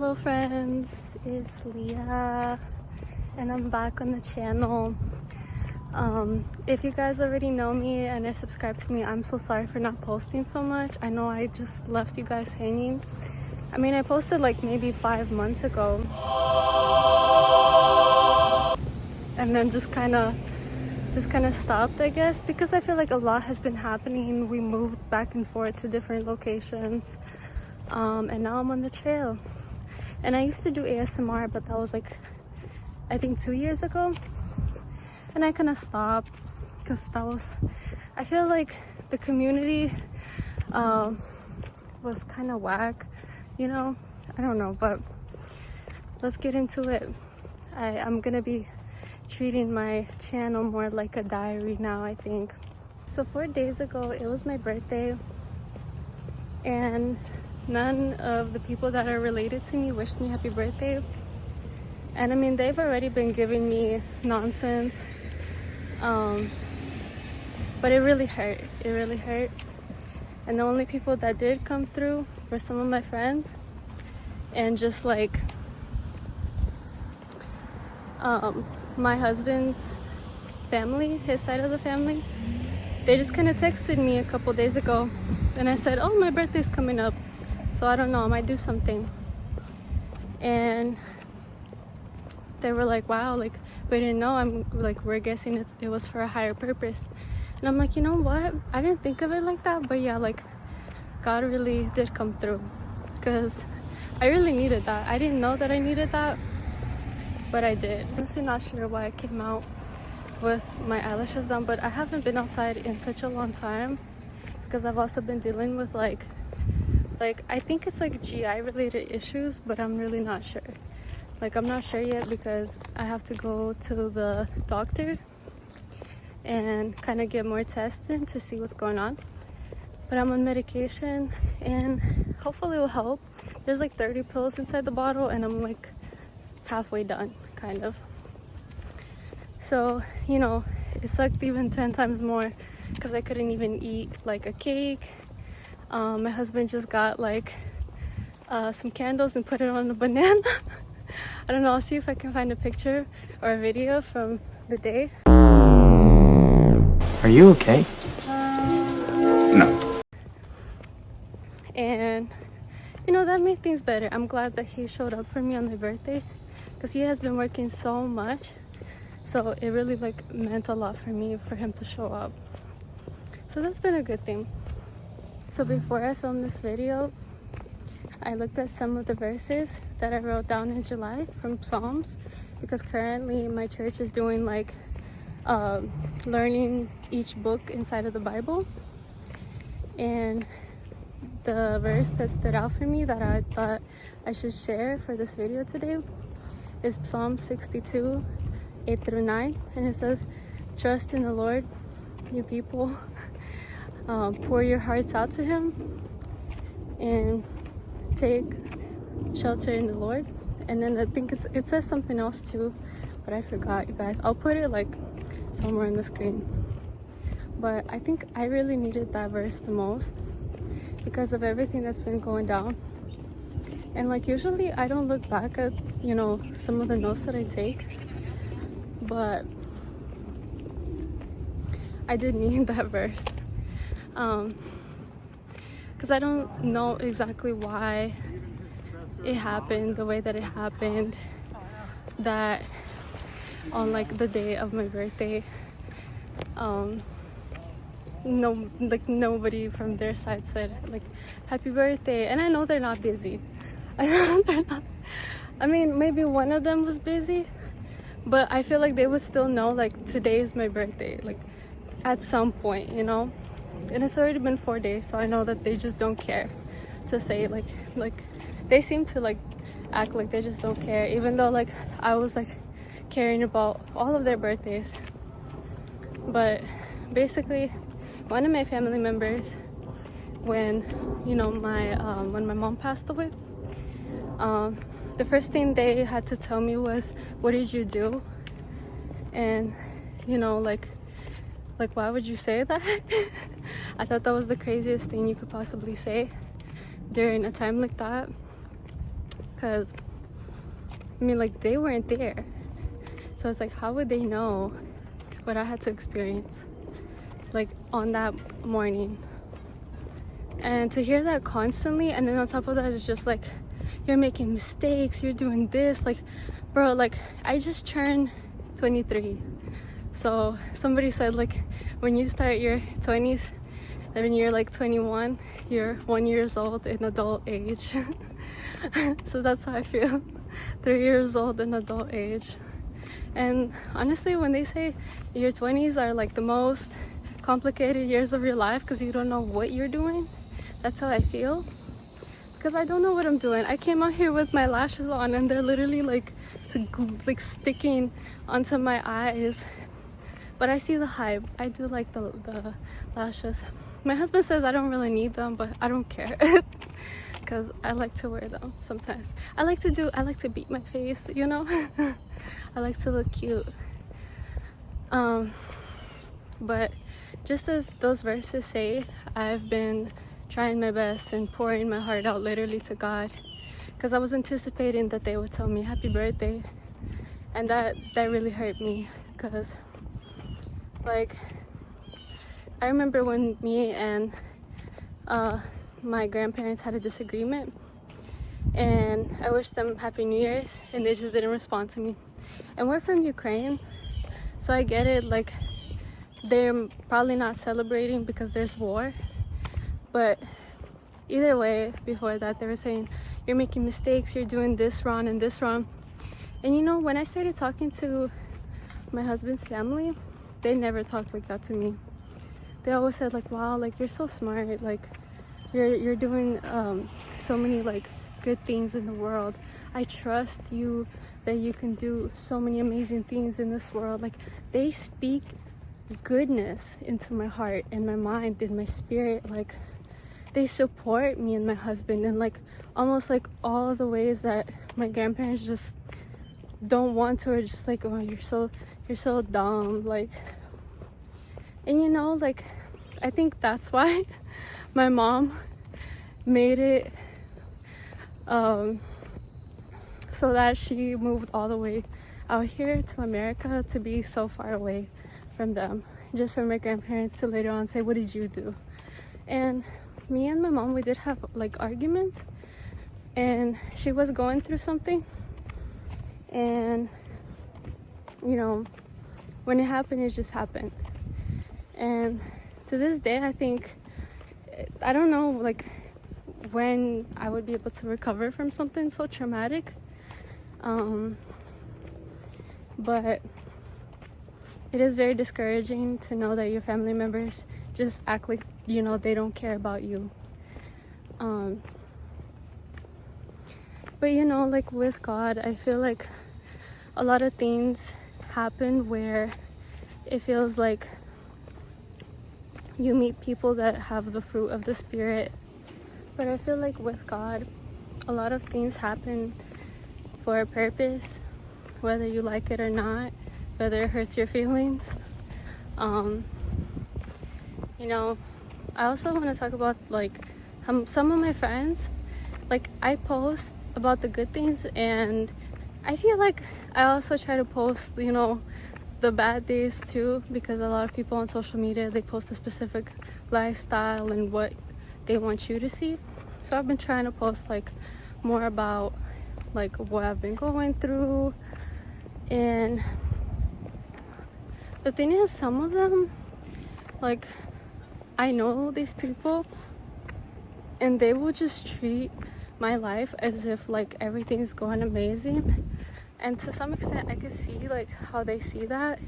Hello friends, it's Leah and I'm back on the channel. If you guys already know me and are subscribed to me, I'm so sorry for not posting so much. I know I just left you guys hanging. I mean, I posted like maybe 5 months ago and then just kind of stopped, I guess, because I feel like a lot has been happening. We moved back and forth to different locations, and now I'm on the trail. And I used to do ASMR, but that was like I think 2 years ago, and I kind of stopped because I feel like the community was kind of whack, you know. I don't know, but let's get into it. I'm gonna be treating my channel more like a diary now, I think. So 4 days ago it was my birthday, and none of the people that are related to me wished me happy birthday. And I mean, they've already been giving me nonsense, but it really hurt. And the only people that did come through were some of my friends, and just like my husband's family, his side of the family. They just kind of texted me a couple days ago, and I said, oh, my birthday's coming up, so I don't know, I might do something. And they were like, wow, like, we didn't know. I'm like, we're guessing it was for a higher purpose. And I'm like, you know what, I didn't think of it like that, but yeah, like, God really did come through, because I really needed that. I didn't know that I needed that, but I did. I'm honestly not sure why I came out with my eyelashes on, but I haven't been outside in such a long time because I've also been dealing with like I think it's like GI related issues, but I'm really not sure. Like, I'm not sure yet because I have to go to the doctor and kind of get more tested to see what's going on. But I'm on medication and hopefully it will help. There's like 30 pills inside the bottle and I'm like halfway done, kind of. So, you know, it sucked even 10 times more because I couldn't even eat like a cake. My husband just got like some candles and put it on a banana. I don't know, I'll see if I can find a picture or a video from the day. Are you okay? No. And, you know, that made things better. I'm glad that he showed up for me on my birthday because he has been working so much. So it really like meant a lot for me for him to show up. So that's been a good thing. So before I filmed this video, I looked at some of the verses that I wrote down in July from Psalms, because currently my church is doing like learning each book inside of the Bible. And the verse that stood out for me that I thought I should share for this video today is Psalm 62, 8 through 9, and it says, trust in the Lord, you people, pour your hearts out to him and take shelter in the Lord. And then I think it says something else too, but I forgot, you guys. I'll put it like somewhere on the screen. But I think I really needed that verse the most because of everything that's been going down. And like, usually I don't look back at, you know, some of the notes that I take, but I did need that verse, because I don't know exactly why it happened the way that it happened, that on like the day of my birthday, no, like nobody from their side said like happy birthday. And I know they're not busy. I know they're not. I mean, maybe one of them was busy, but I feel like they would still know like today is my birthday, like at some point, you know. And it's already been 4 days, so I know that they just don't care to say like they seem to like act like they just don't care, even though like I was like caring about all of their birthdays. But basically, one of my family members, when, you know, when my mom passed away, the first thing they had to tell me was, what did you do? And, you know, like why would you say that? I thought that was the craziest thing you could possibly say during a time like that, because I mean, like, they weren't there. So it's like, how would they know what I had to experience, like, on that morning? And to hear that constantly, and then on top of that, it's just like, you're making mistakes, you're doing this. Like, bro, like, I just turned 23. So somebody said, like, when you start your 20s, and when you're like 21, you're 1 year old in adult age. So that's how I feel. 3 years old in adult age. And honestly, when they say your 20s are like the most complicated years of your life because you don't know what you're doing, that's how I feel. Because I don't know what I'm doing. I came out here with my lashes on and they're literally like sticking onto my eyes. But I see the hype. I do like the lashes. My husband says I don't really need them, but I don't care. Because I like to wear them sometimes. I like to beat my face, you know. I like to look cute. But just as those verses say, I've been trying my best and pouring my heart out literally to God, because I was anticipating that they would tell me happy birthday, and that really hurt me. Because like, I remember when me and my grandparents had a disagreement, and I wished them Happy New Year's, and they just didn't respond to me. And we're from Ukraine, so I get it, like, they're probably not celebrating because there's war. But either way, before that, they were saying, you're making mistakes, you're doing this wrong and this wrong. And you know, when I started talking to my husband's family, they never talked like that to me. They always said, like, wow, like, you're so smart, like, you're doing so many like good things in the world. I trust you that you can do so many amazing things in this world. Like, they speak goodness into my heart and my mind and my spirit. Like, they support me and my husband in like almost like all the ways that my grandparents just don't want to, or just like, oh, you're so dumb, like. And you know, like, I think that's why my mom made it so that she moved all the way out here to America to be so far away from them, just for my grandparents to later on say, what did you do? And me and my mom, we did have like arguments, and she was going through something, and you know, when it happened, it just happened. And to this day, I think, I don't know, like, when I would be able to recover from something so traumatic. But it is very discouraging to know that your family members just act like, you know, they don't care about you. But you know, like, with God, I feel like a lot of things happen where it feels like you meet people that have the fruit of the Spirit. But I feel like with God, a lot of things happen for a purpose, whether you like it or not, whether it hurts your feelings. You know, I also want to talk about like some of my friends, like, I post about the good things, and I feel like I also try to post, you know, the bad days too, because a lot of people on social media, they post a specific lifestyle and what they want you to see. So I've been trying to post like more about like what I've been going through. And the thing is, some of them, like, I know these people, and they will just treat my life as if like everything's going amazing. And to some extent, I could see like how they see that,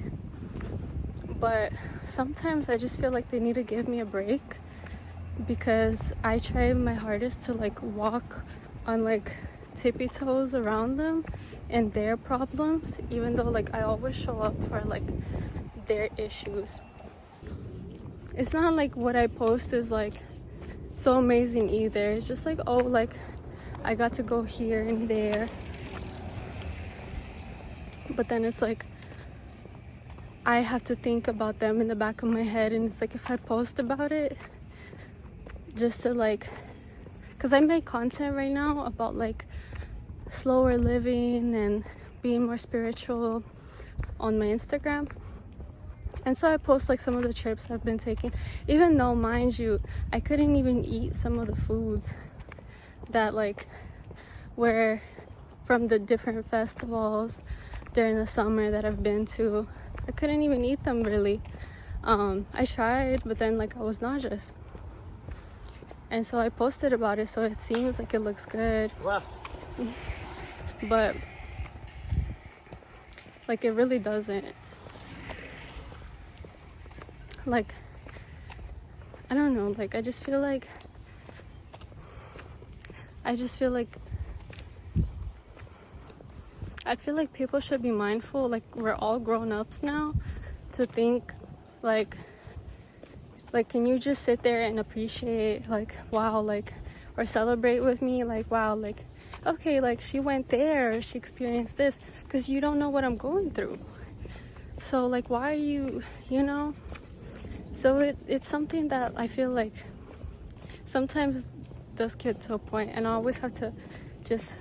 but sometimes I just feel like they need to give me a break, because I try my hardest to like walk on like tippy toes around them and their problems, even though like I always show up for like their issues. It's not like what I post is like so amazing either. It's just like, oh, like I got to go here and there. But then it's like I have to think about them in the back of my head, and it's like if I post about it just to like, because I make content right now about like slower living and being more spiritual on my Instagram. And so I post like some of the trips I've been taking, even though, mind you, I couldn't even eat some of the foods that like were from the different festivals during the summer that I've been to. I couldn't even eat them really. I tried, but then like I was nauseous. And so I posted about it, so it seems like it looks good. Left. But like it really doesn't. Like, I don't know, like I just feel like I feel like people should be mindful. Like, we're all grown-ups now, to think like can you just sit there and appreciate, like, wow, like, or celebrate with me, like, wow, like, okay, like she went there, she experienced this, because you don't know what I'm going through. So like, why are you know? So it's something that I feel like sometimes does get to a point, and I always have to just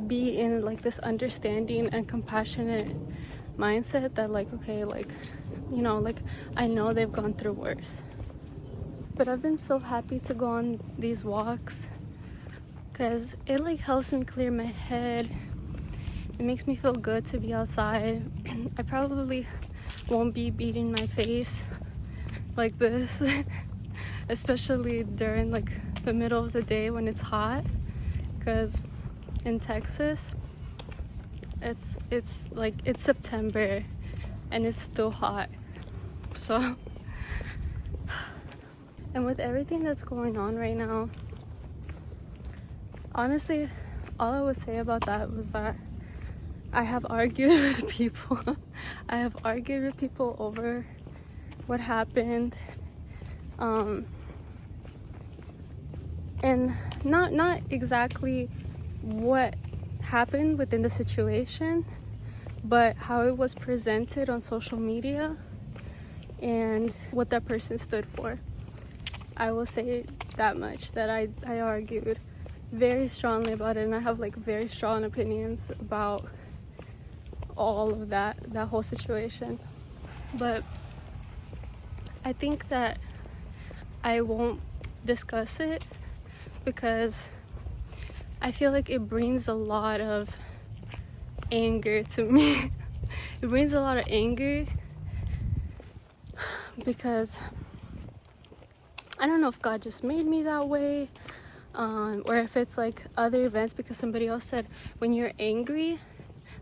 be in like this understanding and compassionate mindset that like, okay, like, you know, like I know they've gone through worse. But I've been so happy to go on these walks because it like helps me clear my head. It makes me feel good to be outside. I probably won't be beating my face like this especially during like the middle of the day when it's hot, because in Texas it's like it's September and it's still hot. So and with everything that's going on right now, honestly, all I would say about that was that I have argued with people. I have argued with people over what happened, and not exactly what happened within the situation, but how it was presented on social media and what that person stood for. I will say that much, that I argued very strongly about it, and I have like very strong opinions about all of that whole situation. But I think that I won't discuss it because I feel like it brings a lot of anger to me. It brings a lot of anger because I don't know if God just made me that way, or if it's like other events, because somebody else said when you're angry,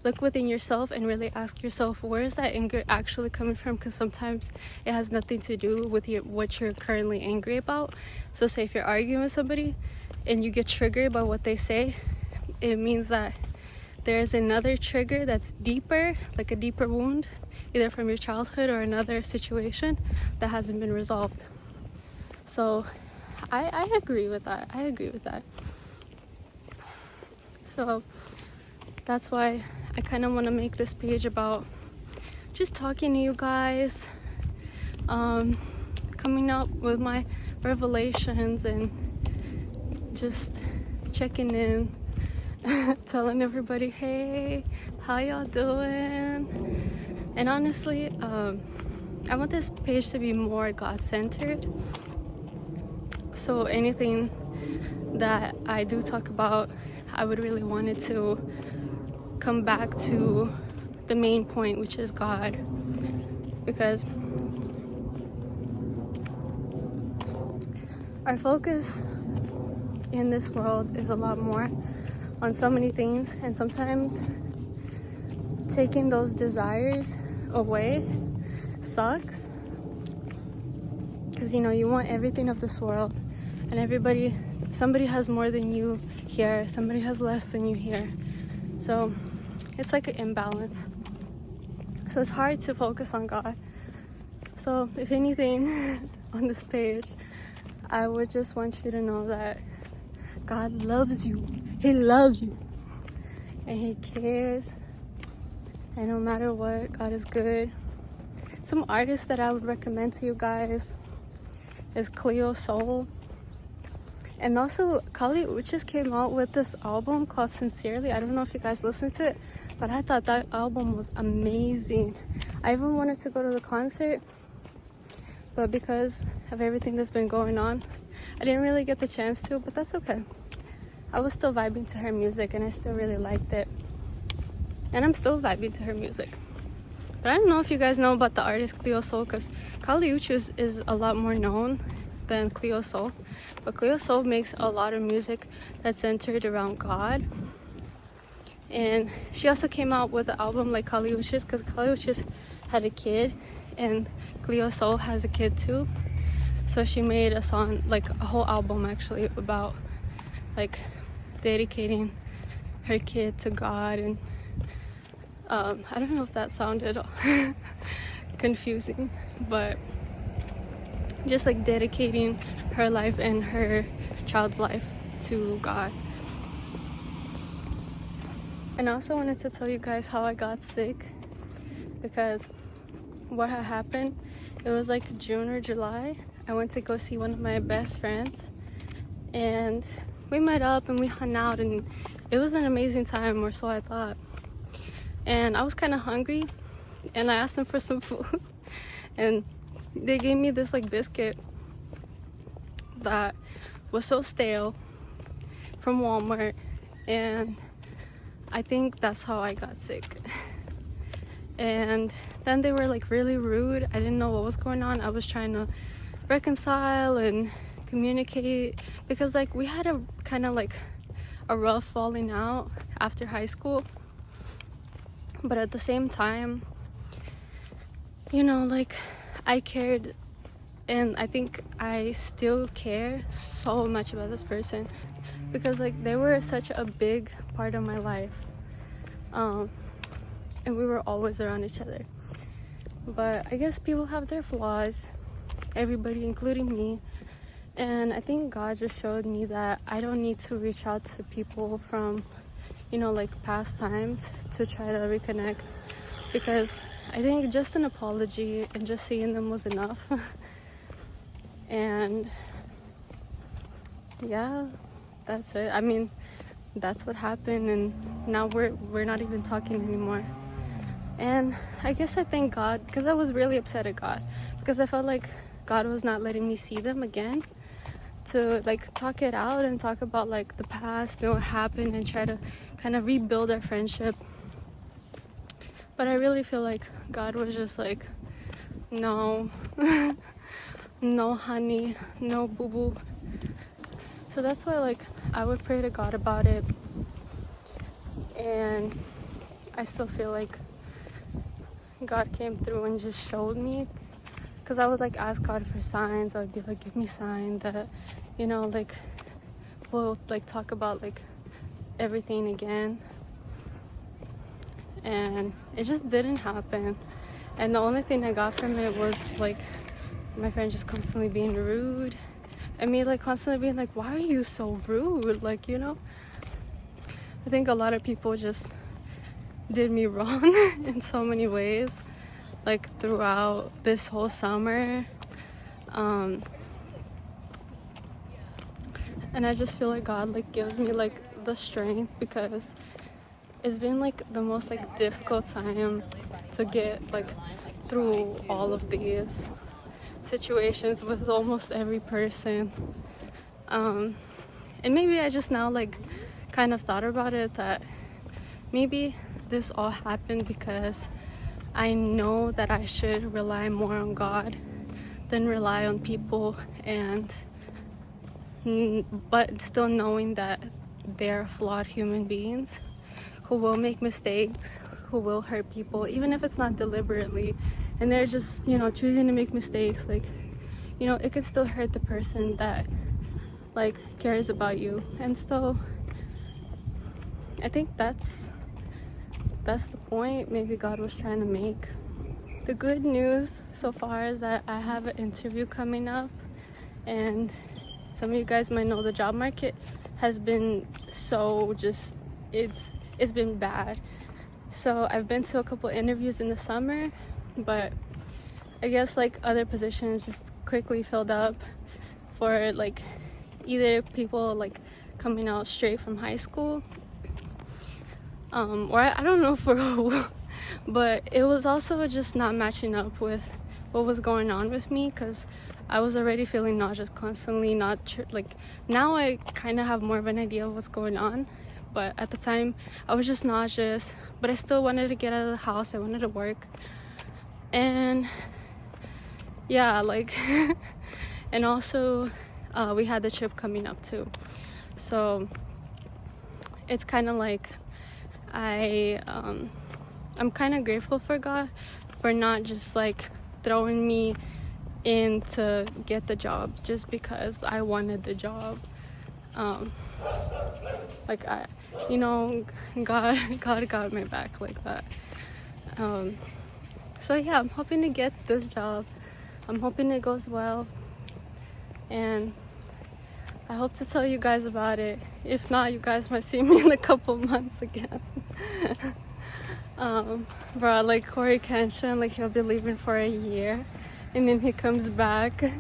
look within yourself and really ask yourself, where is that anger actually coming from? Because sometimes it has nothing to do with what you're currently angry about. So say if you're arguing with somebody and you get triggered by what they say, it means that there's another trigger that's deeper, like a deeper wound, either from your childhood or another situation that hasn't been resolved. So I agree with that. So that's why I kind of want to make this page about just talking to you guys, coming up with my revelations and just checking in, telling everybody, hey, how y'all doing? And honestly, I want this page to be more God-centered. So anything that I do talk about, I would really want it to come back to the main point, which is God, because our focus in this world is a lot more on so many things, and sometimes taking those desires away sucks, because you know, you want everything of this world, and somebody has more than you here, somebody has less than you here, so it's like an imbalance. So it's hard to focus on God. So if anything on this page, I would just want you to know that God loves you. He loves you and He cares, and no matter what, God is good. Some artists that I would recommend to you guys is Cleo Soul. And also, Kali Uchis came out with this album called Sincerely. I don't know if you guys listened to it, but I thought that album was amazing. I even wanted to go to the concert, but because of everything that's been going on, I didn't really get the chance to, but that's okay. I was still vibing to her music, and I still really liked it. And I'm still vibing to her music. But I don't know if you guys know about the artist Cleo Soul, because Kali Uchis is a lot more known than Cleo Soul. But Cleo Soul makes a lot of music that's centered around God. And she also came out with an album like Kali Uchis, because Kali Uchis had a kid, and Cleo Soul has a kid too. So she made a song, like a whole album actually, about like dedicating her kid to God. And I don't know if that sounded confusing, but just like dedicating her life and her child's life to God. And I also wanted to tell you guys how I got sick, because what had happened, it was like June or July. I went to go see one of my best friends, and we met up and we hung out, and it was an amazing time, or so I thought. And I was kind of hungry, and I asked them for some food, and they gave me this like biscuit that was so stale from Walmart, and I think that's how I got sick. And then they were like really rude. I didn't know what was going on. I was trying to reconcile and communicate, because like we had a kind of like a rough falling out after high school, but at the same time, you know, like I cared, and I think I still care so much about this person, because like they were such a big part of my life, and we were always around each other. But I guess people have their flaws, everybody, including me. And I think God just showed me that I don't need to reach out to people from, you know, like past times to try to reconnect, because I think just an apology and just seeing them was enough. And yeah, that's it. I mean, that's what happened, and now we're not even talking anymore. And I guess I thank God, because I was really upset at God, because I felt like God was not letting me see them again, to like talk it out and talk about like the past and what happened, and try to kind of rebuild our friendship. But I really feel like God was just like, no, no honey, no boo-boo. So that's why like I would pray to God about it, and I still feel like God came through and just showed me, because I would like ask God for signs. I would be like, give me sign that, you know, like we'll like talk about like everything again, and it just didn't happen. And the only thing I got from it was like my friend just constantly being rude, and me like constantly being like, why are you so rude? Like, you know, I think a lot of people just did me wrong in so many ways, like throughout this whole summer. And I just feel like God like gives me like the strength, because it's been like the most like difficult time to get like through all of these situations with almost every person. And maybe I just now like kind of thought about it, that maybe this all happened because I know that I should rely more on God than rely on people, and but still knowing that they're flawed human beings who will make mistakes, who will hurt people, even if it's not deliberately, and they're just, you know, choosing to make mistakes. Like, you know, it could still hurt the person that like cares about you. And so I think that's the point maybe God was trying to make. The good news so far is that I have an interview coming up, and some of you guys might know the job market has been so just, it's been bad. So I've been to a couple interviews in the summer, but I guess like other positions just quickly filled up for like either people like coming out straight from high school, or I don't know for who, but it was also just not matching up with what was going on with me, because I was already feeling nauseous constantly. Like now I kind of have more of an idea of what's going on, but at the time I was just nauseous, but I still wanted to get out of the house. I wanted to work, and yeah, like and also we had the trip coming up too, so it's kind of like I'm kind of grateful for God for not just like throwing me in to get the job just because I wanted the job. Like God got my back like that. So yeah, I'm hoping to get this job. I'm hoping it goes well, and I hope to tell you guys about it. If not, you guys might see me in a couple months again. Bro, like Corey Kenshin, like he'll be leaving for a year and then he comes back.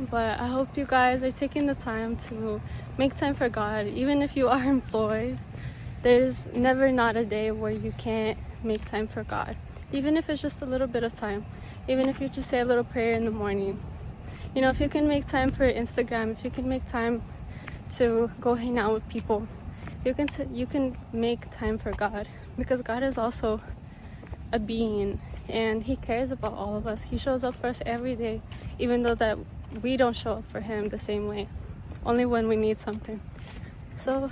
But I hope you guys are taking the time to make time for God. Even if you are employed, there's never not a day where you can't make time for God. Even if it's just a little bit of time. Even if you just say a little prayer in the morning. You know, if you can make time for Instagram, if you can make time to go hang out with people, you can make time for God, because God is also a being and he cares about all of us. He shows up for us every day, even though that we don't show up for him the same way, only when we need something. So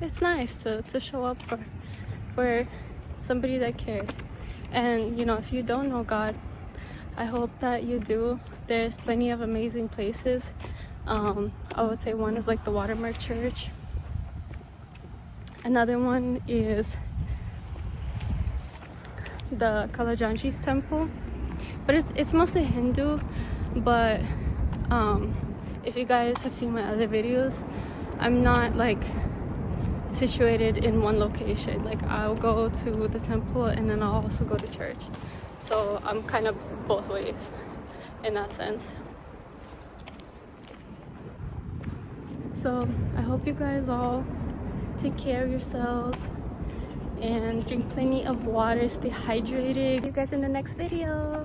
it's nice to show up for somebody that cares. And you know, if you don't know God, I hope that you do. There's plenty of amazing places. I would say one is like the Watermark Church. Another one is the Kalajanji's temple, but it's mostly Hindu. But if you guys have seen my other videos, I'm not like situated in one location. Like I'll go to the temple and then I'll also go to church, so I'm kind of both ways in that sense. So I hope you guys all take care of yourselves and drink plenty of water, stay hydrated. See you guys in the next video.